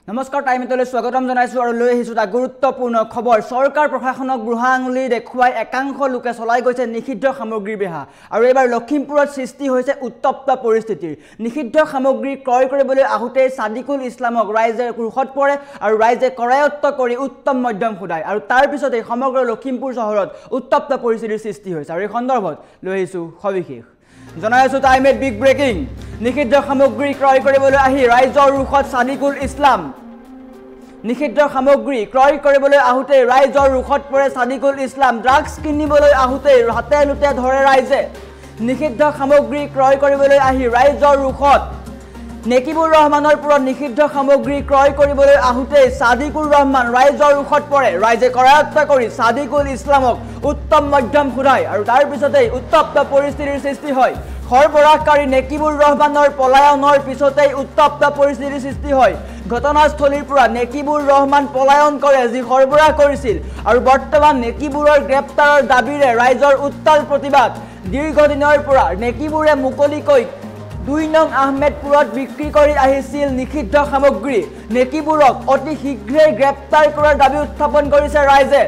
নমস্কাৰ টাইমলৈ স্বাগতম জনাইছো আৰু লৈ আহিছো এটা গুৰুত্বপূৰ্ণ খবৰ সৰকাৰ প্ৰশাসনক বুঢ়া আঙুলি দেখুৱাই একাংশ লোকে চলাই গৈছে নিষিদ্ধ সামগ্ৰীৰ বেহা আৰু এবাৰ লখিমপুৰত সৃষ্টি হৈছে উত্তপ্ত পৰিস্থিতিৰ নিষিদ্ধ সামগ্ৰী ক্ৰয় কৰিবলৈ আহোতে সাদিকুল ইছলামক ৰাইজে ৰোষত পৰে আৰু ৰাইজে কৰায়ত্ব কৰি উত্তম মধ্যম খুদায় আৰু তাৰ পিছতে সমগ্ৰ লখিমপুৰ চহৰত উত্তপ্ত পৰিস্থিতিৰ সৃষ্টি হৈছে আৰু এই সন্দৰ্ভত লৈ আহিছো সবিশেষ জনাইছো টাইমে বিগ ব্ৰেকিং নিষিদ্ধ সামগ্ৰী ক্ৰয় কৰিবলৈ আহি ৰাইজৰ ৰোষত সাদিকুল ইছলাম নিষিদ্ধ সামগ্ৰী ক্ৰয় কৰিবলৈ আহোতে ৰাইজৰ ৰোষত পৰে সাদিকুল ইছলাম ড্ৰাগছ কিনিবলৈ আহোতে হাতে লুতে ধৰে ৰাইজে নিষিদ্ধ সামগ্ৰী ক্ৰয় কৰিবলৈ আহি ৰাইজৰ ৰোষত নেকিবুৰ ৰহমানৰ পৰা নিষিদ্ধ সামগ্ৰী ক্ৰয় কৰিবলৈ আহোতে সাদিকুৰ ৰহমান ৰাইজৰ ৰোষত পৰে ৰাইজে কৰায়ত্ব কৰি সাদিকুল ইছলামক উত্তম মধ্যম খুদায় আৰু তাৰ পিছতে উত্তপ্ত পৰিস্থিতিৰ সৃষ্টি হয় সৰবৰাহকাৰী নেকিবুৰ ৰহমানৰ পলায়নৰ পিছতে উত্তপ্ত পৰিস্থিতিৰ সৃষ্টি হয় ঘটনাস্থলীৰ পৰা নেকিবুৰ ৰহমান পলায়ন কৰে যি সৰবৰাহ কৰিছিল আৰু বৰ্তমান নেকিবুৰৰ গ্ৰেপ্তাৰৰ দাবীৰে ৰাইজৰ উত্তাল প্ৰতিবাদ দীৰ্ঘদিনৰ পৰা নেকিবুৰে মুকলিকৈ 2 নং আহমেদপুৰত বিক্ৰী কৰি আহিছিল নিষিদ্ধ সামগ্ৰী নেকিবুৰক অতি শীঘ্ৰেই গ্ৰেপ্তাৰ কৰাৰ দাবী উত্থাপন কৰিছে ৰাইজে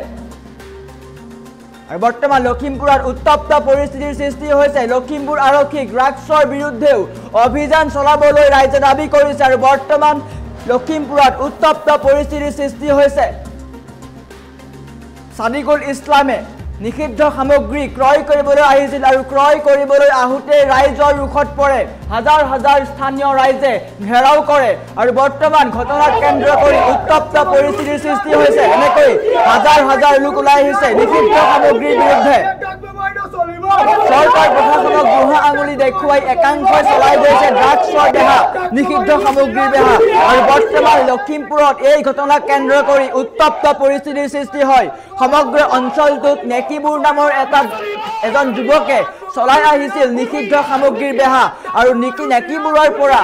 আৰু বৰ্তমান লখিমপুৰত উত্তপ্ত পৰিস্থিতিৰ সৃষ্টি হৈছে লখিমপুৰ আৰক্ষীক ড্ৰাগছৰ বিৰুদ্ধেও অভিযান চলাবলৈ ৰাইজে দাবী কৰিছে আৰু বৰ্তমান লখিমপুৰত উত্তপ্ত পৰিস্থিতিৰ সৃষ্টি হৈছে সাদিকুল ইছলামে নিষিদ্ধ সামগ্ৰী ক্ৰয় কৰিবলৈ আহিছিল আৰু ক্ৰয় কৰিবলৈ আহোতে ৰাইজৰ ৰোষত পৰে হাজাৰ হাজাৰ স্থানীয় ৰাইজে ঘেৰাও কৰে আৰু বৰ্তমান ঘটনাক কেন্দ্ৰ কৰি উত্তপ্ত পৰিস্থিতিৰ সৃষ্টি হৈছে এনেকৈ হাজাৰ হাজাৰ লোক ওলাই আহিছে নিষিদ্ধ সামগ্ৰীৰ বিৰুদ্ধে সৰকাৰ প্ৰশাসনক বুঢ়া আঙুলি দেখুৱাই একাংশই চলাই গৈছে ড্ৰাগছৰ বেহা নিষিদ্ধ সামগ্ৰীৰ বেহা আৰু বৰ্তমান লখিমপুৰত এই ঘটনাক কেন্দ্ৰ কৰি উত্তপ্ত পৰিস্থিতিৰ সৃষ্টি হয় সমগ্ৰ অঞ্চলটোত নেকিবুৰ নামৰ এজন যুৱকে চলাই আহিছিল নিষিদ্ধ সামগ্ৰীৰ বেহা আৰু নেকিবুৰৰ পৰা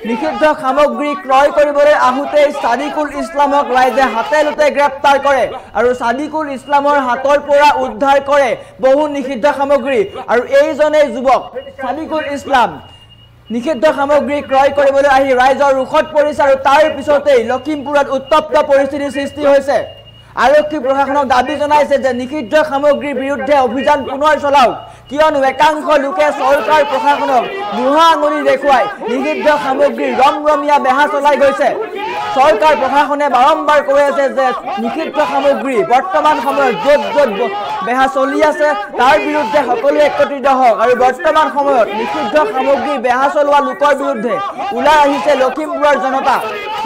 নিষিদ্ধ সামগ্ৰী ক্ৰয় কৰিবলৈ আহোতে সাদিকুল ইছলামক ৰাইজে হাতে লুতে গ্ৰেপ্তাৰ কৰে আৰু সাদিকুল ইছলামৰ হাতৰ পৰা উদ্ধাৰ কৰে বহু নিষিদ্ধ সামগ্ৰী আৰু এইজনে যুৱক সাদিকুল ইছলাম নিষিদ্ধ সামগ্ৰী ক্ৰয় কৰিবলৈ আহি ৰাইজৰ ৰোষত পৰিছে আৰু তাৰ পিছতেই লখিমপুৰত উত্তপ্ত পৰিস্থিতিৰ সৃষ্টি হৈছে আৰক্ষী প্ৰশাসনক দাবী জনাইছে যে নিষিদ্ধ সামগ্ৰীৰ বিৰুদ্ধে অভিযান পুনৰ চলাওক কিয়নো একাংশ লোকে চৰকাৰ প্ৰশাসনক বুঢ়া আঙুলি দেখুৱাই নিষিদ্ধ সামগ্ৰীৰ ৰমৰমীয়া বেহা চলাই গৈছে চৰকাৰ প্ৰশাসনে বাৰম্বাৰ কৈ আছে যে নিষিদ্ধ সামগ্ৰী বৰ্তমান সময়ত য'ত য'ত বেহা চলি আছে তাৰ বিৰুদ্ধে সকলোৱে একত্ৰিত হওক আৰু বৰ্তমান সময়ত নিষিদ্ধ সামগ্ৰী বেহা চলোৱা লোকৰ বিৰুদ্ধে ওলাই আহিছে লখিমপুৰৰ জনতা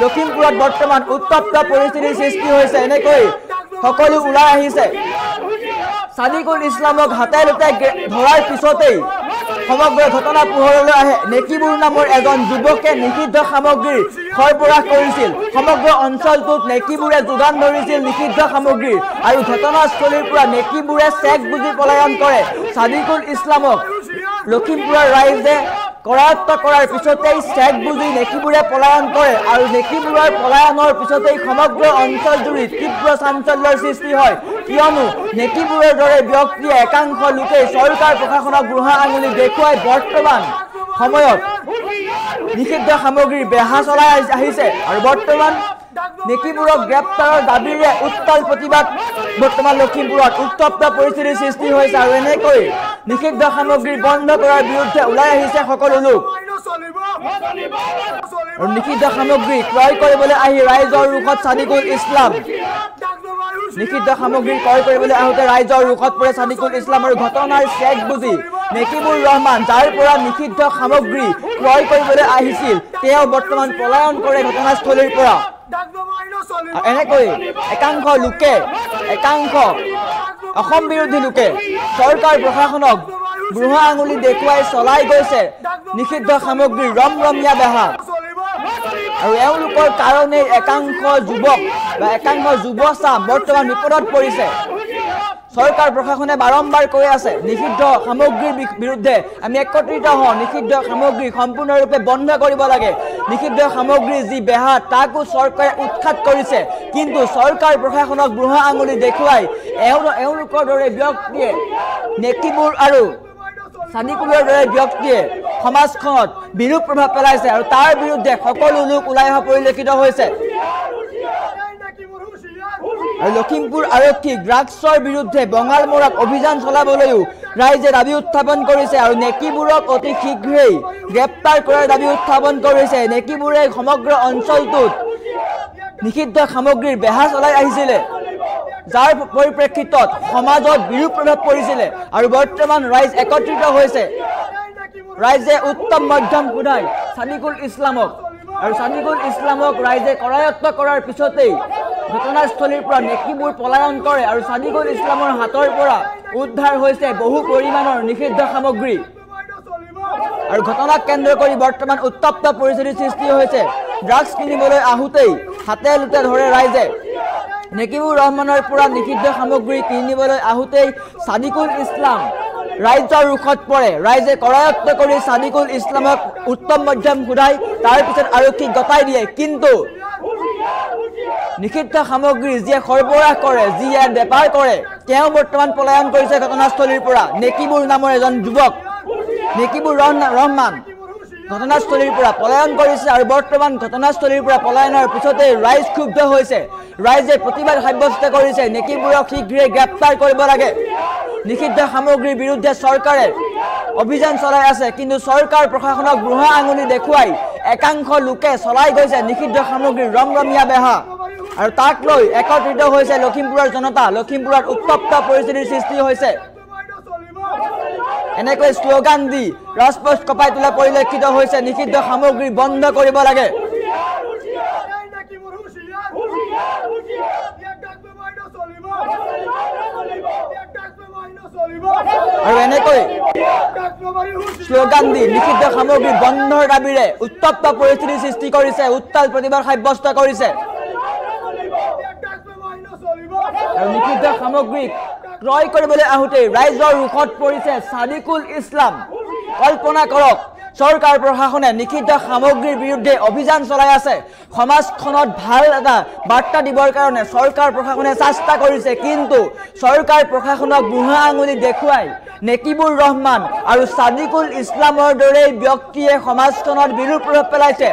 লখিমপুৰত বৰ্তমান উত্তপ্ত পৰিস্থিতিৰ সৃষ্টি হৈছে এনেকৈ সকলো ওলাই আহিছে সাদিকুল ইছলামক হাতে লুতে ধৰাৰ পিছতেই সমগ্ৰ ঘটনা পোহৰলৈ আহে নেকিবুৰ নামৰ এজন যুৱকে নিষিদ্ধ সামগ্ৰীৰ সৰবৰাহ কৰিছিল সমগ্ৰ অঞ্চলটোত নেকিবুৰে যোগান ধৰিছিল নিষিদ্ধ সামগ্ৰীৰ আৰু ঘটনাস্থলীৰ পৰা নেকিবুৰে চেক বুজি পলায়ন কৰে সাদিকুল ইছলামক লখিমপুৰৰ ৰাইজে কৰায়ত্ব কৰাৰ পিছতেই চেক বুজি নেকিবুৰে পলায়ন কৰে আৰু নেকিবুৰৰ পলায়নৰ পিছতেই সমগ্ৰ অঞ্চলজুৰি তীব্ৰ চাঞ্চল্যৰ সৃষ্টি হয় কিয়নো নেকিবুৰৰ দৰে ব্যক্তিয়ে একাংশ লোকে চৰকাৰ প্ৰশাসনক বুঢ়া আঙুলি দেখুৱাই বৰ্তমান সময়ত নিষিদ্ধ সামগ্ৰীৰ বেহা চলাই আহিছে আৰু বৰ্তমান নেকিবুৰক গ্ৰেপ্তাৰৰ দাবীৰে উত্তাল প্ৰতিবাদ বৰ্তমান লখিমপুৰত উত্তপ্ত পৰিস্থিতিৰ সৃষ্টি হৈছে আৰু এনেকৈ নিষিদ্ধ সামগ্ৰী বন্ধ কৰাৰ বিৰুদ্ধে ওলাই আহিছে সকলো লোক আৰু নিষিদ্ধ সামগ্ৰী ক্ৰয় কৰিবলৈ আহি ৰাইজৰ ৰোষত সাদিকুল ইছলাম নিষিদ্ধ সামগ্ৰী ক্ৰয় কৰিবলৈ আহোতে ৰাইজৰ ৰোষত পৰে সাদিকুল ইছলাম আৰু ঘটনাৰ চেক বুজি নেকিবুৰ ৰহমান যাৰ পৰা নিষিদ্ধ সামগ্ৰী ক্ৰয় কৰিবলৈ আহিছিল তেওঁ বৰ্তমান পলায়ন কৰে ঘটনাস্থলীৰ পৰা এনেকৈ একাংশ অসম বিৰোধী লোকে চৰকাৰ প্ৰশাসনক বুঢ়া আঙুলি দেখুৱাই চলাই গৈছে নিষিদ্ধ সামগ্ৰীৰ ৰমৰমীয়া বেহা আৰু এওঁলোকৰ কাৰণে একাংশ যুৱক বা একাংশ যুৱচাম বৰ্তমান বিপদত পৰিছে চৰকাৰ প্ৰশাসনে বাৰম্বাৰ কৈ আছে নিষিদ্ধ সামগ্ৰীৰ বিৰুদ্ধে আমি একত্ৰিত হওঁ নিষিদ্ধ সামগ্ৰী সম্পূৰ্ণৰূপে বন্ধ কৰিব লাগে নিষিদ্ধ সামগ্ৰী যি বেহা তাকো চৰকাৰে উৎখাত কৰিছে কিন্তু চৰকাৰ প্ৰশাসনক বুঢ়া আঙুলি দেখুৱাই এওঁলোকৰ দৰে ব্যক্তিয়ে নেকিবুৰ আৰু সাদিকুলৰ দৰে ব্যক্তিয়ে সমাজখনত বিৰূপ প্ৰভাৱ পেলাইছে আৰু তাৰ বিৰুদ্ধে সকলো লোক ওলাই অহা পৰিলক্ষিত হৈছে আৰু লখিমপুৰ আৰক্ষী ড্ৰাগছৰ বিৰুদ্ধে বঙালমৰাত অভিযান চলাবলৈও ৰাইজে দাবী উত্থাপন কৰিছে আৰু নেকিবোৰক অতি শীঘ্ৰেই গ্ৰেপ্তাৰ কৰাৰ দাবী উত্থাপন কৰিছে নেকিবোৰে সমগ্ৰ অঞ্চলটোত নিষিদ্ধ সামগ্ৰীৰ বেহা চলাই আহিছিলে যাৰ পৰিপ্ৰেক্ষিতত সমাজত বিৰূপ প্ৰভাৱ পৰিছিলে আৰু বৰ্তমান ৰাইজ একত্ৰিত হৈছে ৰাইজে উত্তম মধ্যম খুদাই সাদিকুল ইছলামক আৰু সাদিকুল ইছলামক ৰাইজে কৰায়ত্ব কৰাৰ পিছতেই ঘটনাস্থলীৰ পৰা নেকিবোৰ পলায়ন কৰে আৰু সাদিকুল ইছলামৰ হাতৰ পৰা উদ্ধাৰ হৈছে বহু পৰিমাণৰ নিষিদ্ধ সামগ্ৰী আৰু ঘটনাক কেন্দ্ৰ কৰি বৰ্তমান উত্তপ্ত পৰিস্থিতিৰ সৃষ্টি হৈছে ড্ৰাগছ কিনিবলৈ আহোঁতেই হাতে লুটে ধৰে ৰাইজে নেকিবুৰ ৰহমানৰ পৰা নিষিদ্ধ সামগ্ৰী কিনিবলৈ আহোঁতেই সাদিকুল ইছলাম ৰাইজৰ ৰুখত পৰে ৰাইজে কৰায়ত্ব কৰি সাদিকুল ইছলামক উত্তম মধ্যম খুদাই তাৰ পিছত আৰক্ষীক গতাই দিয়ে কিন্তু নিষিদ্ধ সামগ্ৰী যিয়ে সৰবৰাহ কৰে যিয়ে বেপাৰ কৰে তেওঁ বৰ্তমান পলায়ন কৰিছে ঘটনাস্থলীৰ পৰা নেকিবুৰ নামৰ এজন যুৱক নেকিবুৰ ৰহমান ঘটনাস্থলীৰ পৰা পলায়ন কৰিছে আৰু বৰ্তমান ঘটনাস্থলীৰ পৰা পলায়নৰ পিছতে ৰাইজ ক্ষুব্ধ হৈছে ৰাইজে প্ৰতিবাদ সাব্যস্ত কৰিছে নেকিবোৰক শীঘ্ৰে গ্ৰেপ্তাৰ কৰিব লাগে নিষিদ্ধ সামগ্ৰীৰ বিৰুদ্ধে চৰকাৰে অভিযান চলাই আছে কিন্তু চৰকাৰ প্ৰশাসনক বুঢ়া আঙুলি দেখুৱাই একাংশ লোকে চলাই গৈছে নিষিদ্ধ সামগ্ৰীৰ ৰমৰমীয়া বেহা আৰু তাক লৈ একত্ৰিত হৈছে লখিমপুৰৰ জনতা লখিমপুৰত উত্তপ্ত পৰিস্থিতিৰ সৃষ্টি হৈছে এনেকৈ স্লোগান দি ৰাজপথ কপাই তোলা পৰিলক্ষিত হৈছে নিষিদ্ধ সামগ্ৰী বন্ধ কৰিব লাগে আৰু এনেকৈ স্লোগান দি নিষিদ্ধ সামগ্ৰী বন্ধৰ দাবীৰে উত্তপ্ত পৰিস্থিতিৰ সৃষ্টি কৰিছে উত্তাল প্ৰতিবাদ সাব্যস্ত কৰিছে আৰু নিষিদ্ধ সামগ্ৰী ক্ৰয় কৰিবলৈ আহোঁতে ৰাইজৰ ৰুখত পৰিছে সাদিকুল ইছলাম কল্পনা কৰক চৰকাৰ প্ৰশাসনে নিষিদ্ধ সামগ্ৰীৰ বিৰুদ্ধে অভিযান চলাই আছে সমাজখনত ভাল এটা বাৰ্তা দিবৰ কাৰণে চৰকাৰ প্ৰশাসনে চেষ্টা কৰিছে কিন্তু চৰকাৰ প্ৰশাসনক বুঢ়া আঙুলি দেখুৱাই নেকিবুৰ ৰহমান আৰু সাদিকুল ইছলামৰ দৰে ব্যক্তিয়ে সমাজখনত বিৰূপ প্ৰভাৱ পেলাইছে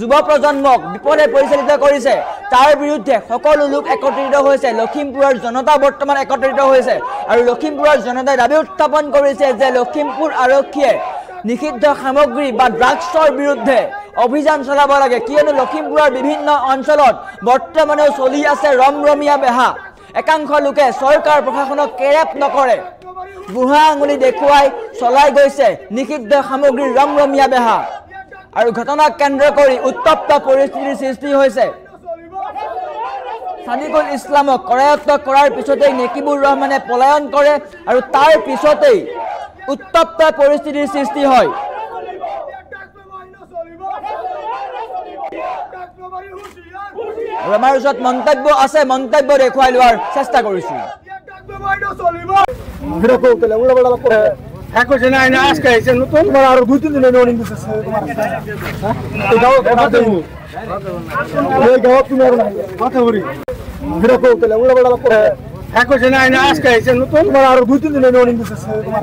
যুৱ প্ৰজন্মক বিপদে পৰিচালিত কৰিছে তাৰ বিৰুদ্ধে সকলো লোক একত্ৰিত হৈছে লখিমপুৰৰ জনতা বৰ্তমান একত্ৰিত হৈছে আৰু লখিমপুৰৰ জনতাই দাবী উত্থাপন কৰিছে যে লখিমপুৰ আৰক্ষীয়ে নিষিদ্ধ সামগ্ৰী বা ড্ৰাগছৰ বিৰুদ্ধে অভিযান চলাব লাগে কিয়নো লখিমপুৰৰ বিভিন্ন অঞ্চলত বৰ্তমানেও চলি আছে ৰমৰমীয়া বেহা একাংশ লোকে চৰকাৰ প্ৰশাসনক কেৰেপ নকৰে বুঢ়া আঙুলি দেখুৱাই চলাই গৈছে নিষিদ্ধ সামগ্ৰীৰ ৰমৰমীয়া বেহা আৰু ঘটনাক কেন্দ্ৰ কৰি উত্তপ্ত পৰিস্থিতিৰ সৃষ্টি হৈছে সাদিকুল ইছলামক কৰায়ত্ব কৰাৰ পিছতেই নেকিবুৰ ৰহমানে পলায়ন কৰে আৰু তাৰ পিছতেই উত্তপ্ত পৰিস্থিতিৰ সৃষ্টি হয় আৰু আমাৰ ওচৰত মন্তব্য আছে মন্তব্য দেখুৱাই লোৱাৰ চেষ্টা কৰিছোঁ আর 2-3 দিনের ওয়ার্নিং দিতেছে তোমার এই গাও তুমি আর কথা বলি ভিডিও কল তেলে উড়া বড়া করে একো জনা না আজকে এসে নতুন তোমার আর 2-3 দিনের ওয়ার্নিং দিতেছে তোমার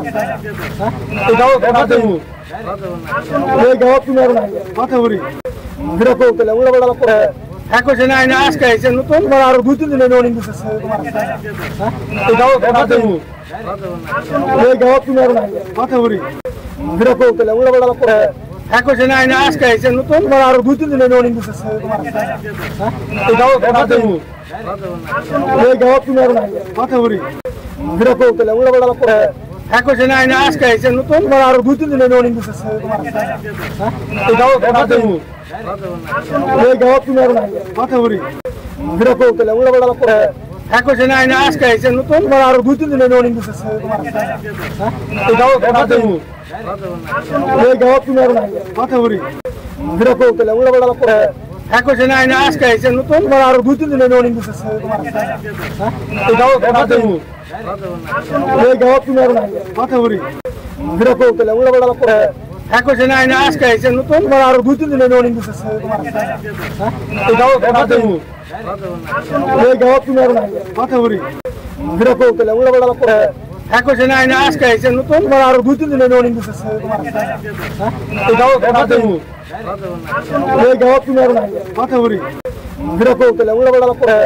এই গাও কথা দেবো এই গাও তুমি আর কথা বলি ভিডিও কল তেলে উড়া বড়া করে একো জনা না আজকে এসে নতুন তোমার আর 2-3 দিনের ওয়ার্নিং দিতেছে তোমার এই গাও কথা দেবো এই গাও তুমি আর কথা বলি ভিডিও কল তেলে উড়া বড়া করে একো জনা না আজকে এসে নতুন তোমার আর 2-3 দিনের ওয়ার্নিং দিতেছে তোমার এই গাও কথা দেবো এই গাও তুমি আর কথা বলি ভিডিও কল তেলে উড়া বড়া করে একো জনা না আজকে এসে নতুন তোমার আর 2-3 দিনের ওয়ার্নিং দিতেছে তোমার এই গাও কথা দেবো এই গাও তুমি আর কথা বলি ভিডিও কল তেলে উড়া বড়া করে একো জনা না আজকে এসে নতুন তোমার আর 2-3 দিনের ওয়ার্নিং দিতেছে তোমার এই গাও কথা দেবো এই গাও তুমি আর কথা বলি ভিডিও কল তেলে উড়া বড়া করে একো জনা না আজকে এসে নতুন তোমার আর 2-3 দিনের ওয়ার্নিং দিতেছে তোমার এই গাও কথা দেবো এই গাও তুমি আর কথা বলি ভিডিও কল তেলে উড়া বড়া করে একো জনা না আজকে এসে নতুন তোমার আর 2-3 দিনের ওয়ার্নিং দিতেছে তোমার এই গাও কথা দেবো এই গাও তুমি আর কথা বলি ভিডিও কল তেলে উড়া বড়া করে হ্যাঁ কইছে না না আজকে আইছে নতুন তোমার আরো 2-3 দিন ওয়ার্নিং দিছে তোমার হ্যাঁ এই দাও কথা দেবো এই গাও তুমি আর কথা বলি ভিডিও কল তাহলে উড়া বড়া করে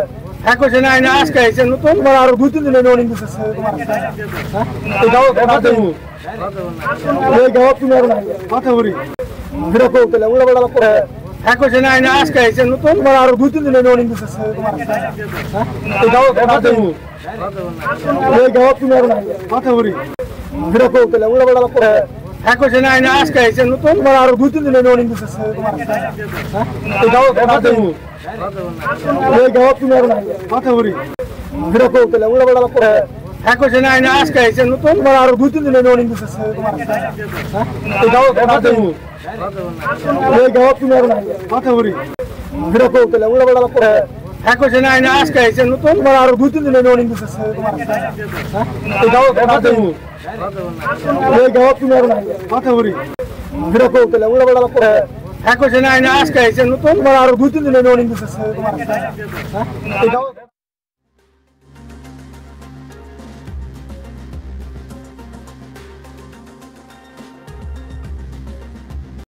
হ্যাঁ কইছে না না আজকে আইছে নতুন তোমার আরো 2-3 দিন ওয়ার্নিং দিছে তোমার হ্যাঁ এই দাও কথা দেবো এই গাও তুমি আর কথা বলি ভিডিও কল তাহলে উড়া বড়া করে হ্যাঁ কইছে না না আজকে আইছে নতুন তোমার আরো 2-3 দিন ওয়ার্নিং দিছে তোমার হ্যাঁ এই দাও কথা দেবো এই গাও তুমি আর কথা বলি ভিডিও কল তাহলে উড়া বড়া করে হ্যাঁ কইছে না না আজকে আইছে নতুন তোমার আরো 2-3 দিন ওয়ার্নিং দিছে তোমার হ্যাঁ এই দাও কথা দেবো এই গাও তুমি আর কথা বলি ভিডিও কল তাহলে উড়া বড়া করে হ্যাঁ কইছে না না আজকে আইছে নতুন তোমার আরো 2-3 দিন ওয়ার্নিং দিছে তোমার হ্যাঁ এই দাও কথা দেবো এই গাও তুমি আর কথা বলি ভিডিও কল তাহলে উড়া বড়া করে হ্যাঁ কইছে না না আজকে আইছে নতুন তোমার আরো 2-3 দিন ওয়ার্নিং দিছে তোমার হ্যাঁ এই দাও কথা দেবো এই গাও তুমি আর কথা বলি ভিডিও কল তাহলে উড়া বড়া করে হ্যাঁ কইছে না না আজকে আইছে নতুন তোমার আরো 2-3 দিন ওয়ার্নিং দিছে তোমার হ্যাঁ এই দাও